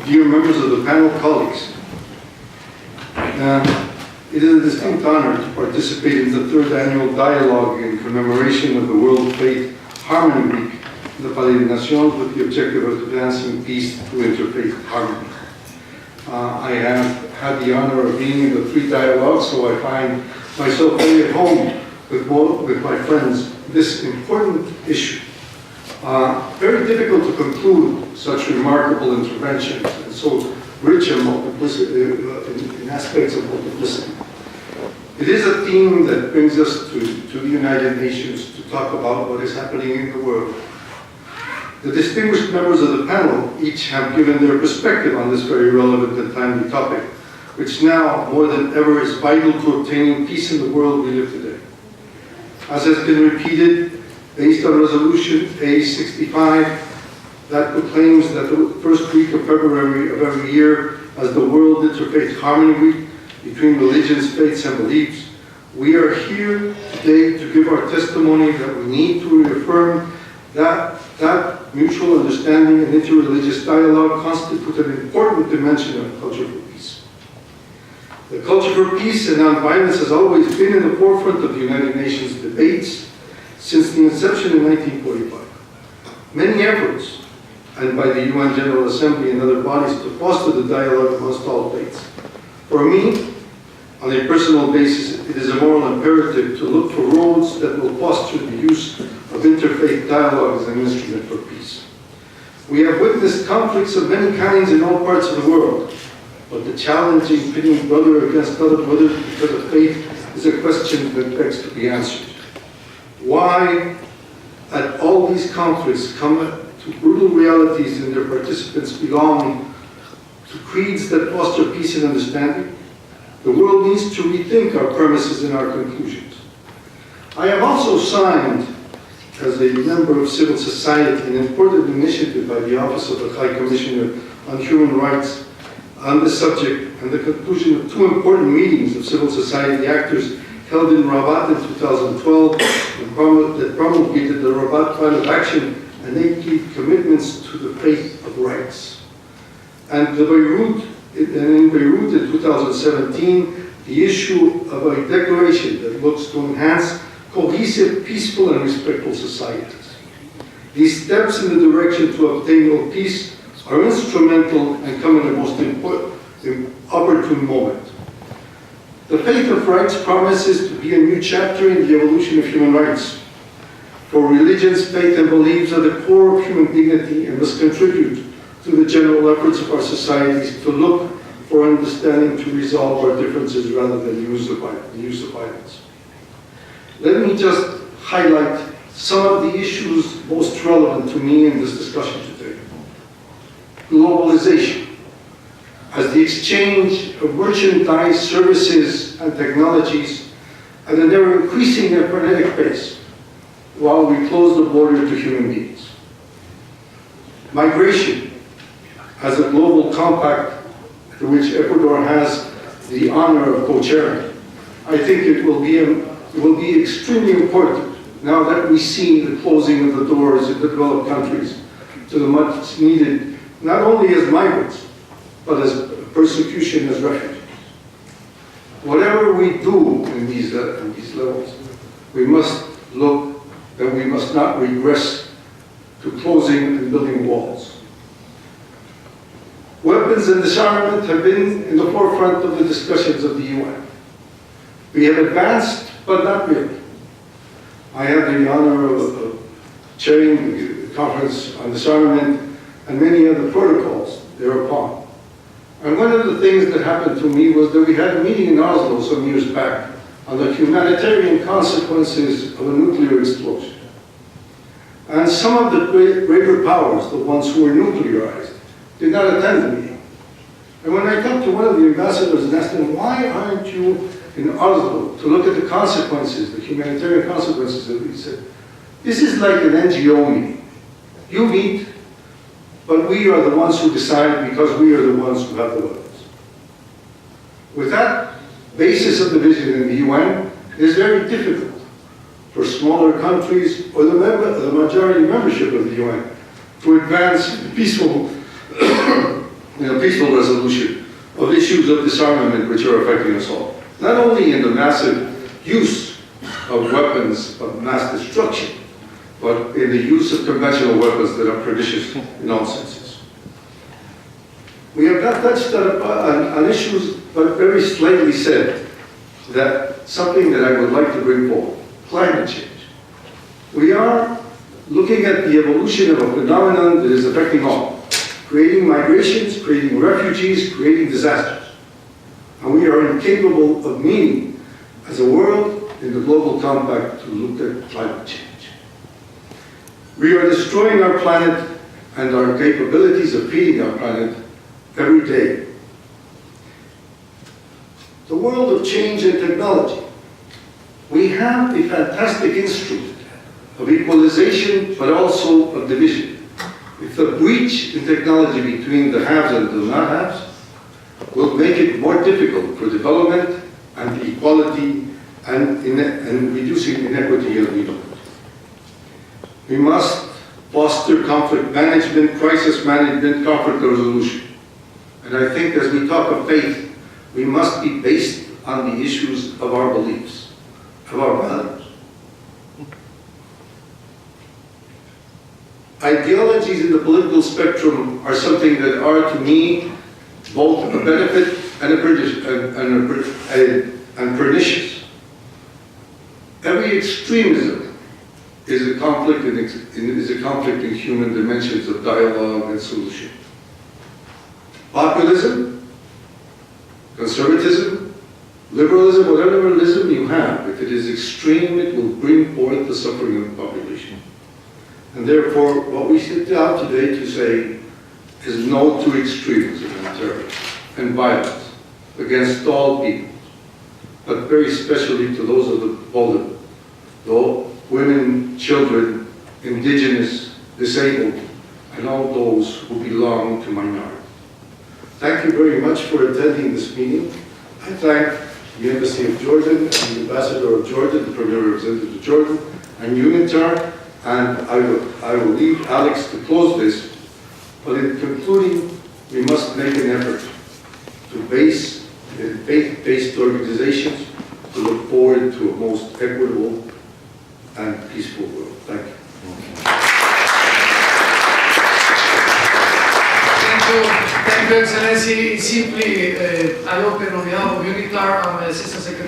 dear members of the panel, colleagues. It is a distinct honor to participate in the third annual dialogue in commemoration of the World Interfaith Harmony Week in the Palais des Nations with the objective of advancing peace through interfaith harmony. I have had the honor of being in the three dialogues, so I find myself very at home with my friends. This important issue. Very difficult to conclude such remarkable interventions and so rich in multiplicity, in aspects of multiplicity. It is a theme that brings us to the United Nations to talk about what is happening in the world. The distinguished members of the panel each have given their perspective on this very relevant and timely topic, which now, more than ever, is vital to obtaining peace in the world we live today. As has been repeated, based on Resolution A65, that proclaims that the first week of February of every year as the World Interfaith Harmony Week between religions, faiths, and beliefs, we are here today to give our testimony that we need to reaffirm that mutual understanding and interreligious dialogue constitute an important dimension of culture for peace. The culture for peace and nonviolence has always been in the forefront of the United Nations debates since the inception in 1945. Many efforts, and by the UN General Assembly and other bodies, to foster the dialogue amongst all faiths. For me, on a personal basis, it is a moral imperative to look for roads that will foster the use of interfaith dialogue as an instrument for peace. We have witnessed conflicts of many kinds in all parts of the world, but the challenging pitting brother against other brother because of faith is a question that begs to be answered. Why, at all these conflicts, come to brutal realities and their participants belong to creeds that foster peace and understanding? The world needs to rethink our premises and our conclusions. I have also signed, as a member of civil society, an important initiative by the Office of the High Commissioner on Human Rights on this subject, and the conclusion of two important meetings of civil society actors held in Rabat in 2012 that promulgated the Rabat Plan of Action and 8 commitments to the faith of rights. And in Beirut in 2017, the issue of a declaration that looks to enhance cohesive, peaceful, and respectful societies. These steps in the direction to obtain world peace are instrumental and come in the most opportune moment. The faith of rights promises to be a new chapter in the evolution of human rights. For religions, faith, and beliefs are the core of human dignity and must contribute to the general efforts of our societies to look for understanding to resolve our differences rather than the use of violence. Let me just highlight some of the issues most relevant to me in this discussion today. Globalization, as the exchange of merchandise, services, and technologies at an ever-increasing and frenetic pace, while we close the border to human beings. Migration, as a global compact to which Ecuador has the honor of co-chairing. I think it will be extremely important now that we see the closing of the doors in developed countries to the much needed, not only as migrants, but as persecution as refugees. Whatever we do in these levels, we must look that we must not regress to closing and building walls. Weapons and disarmament have been in the forefront of the discussions of the UN. We have advanced, but not really. I had the honor of chairing the conference on disarmament and many other protocols thereupon. And one of the things that happened to me was that we had a meeting in Oslo some years back on the humanitarian consequences of a nuclear explosion. And some of the greater powers, the ones who were nuclearized, did not attend the meeting. And when I talked to one of the ambassadors and asked him, why aren't you in Oslo to look at the consequences, the humanitarian consequences, he said, this is like an NGO meeting. You meet, but we are the ones who decide because we are the ones who have the weapons. With that basis of the vision in the UN, it is very difficult for smaller countries or the majority membership of the UN to advance peaceful in a peaceful resolution of issues of disarmament which are affecting us all. Not only in the massive use of weapons of mass destruction, but in the use of conventional weapons that are pernicious in all senses. We have not touched on issues, but very slightly said that something that I would like to bring forward, climate change. We are looking at the evolution of a phenomenon that is affecting all, creating migrations, creating refugees, creating disasters. And we are incapable of meeting, as a world, in the global compact to look at climate change. We are destroying our planet and our capabilities of feeding our planet every day. The world of change and technology. We have a fantastic instrument of equalization, but also of division. If the breach in technology between the haves and the not-haves will make it more difficult for development and equality and reducing inequity and inequality. We must foster conflict management, crisis management, conflict resolution. And I think as we talk of faith, we must be based on the issues of our beliefs, of our values. Ideologies in the political spectrum are something that are, to me, both a benefit and pernicious. Every extremism is a conflict in human dimensions of dialogue and solution. Populism, conservatism, liberalism, whatever liberalism you have, if it is extreme, it will bring forth the suffering of the population. And therefore, what we sit down today to say is no to extremism and terror and violence against all people, but very especially to those of the vulnerable, women, children, indigenous, disabled, and all those who belong to minorities. Thank you very much for attending this meeting. I thank the Embassy of Jordan and the Ambassador of Jordan, the Premier Representative of Jordan, and UNITAR, and I will leave Alex to close this, but in concluding, we must make an effort to base faith-based organizations to look forward to a most equitable and peaceful world. Thank you. Thank you, Excellency. Simply, I open on behalf of UNITAR, I'm Assistant Secretary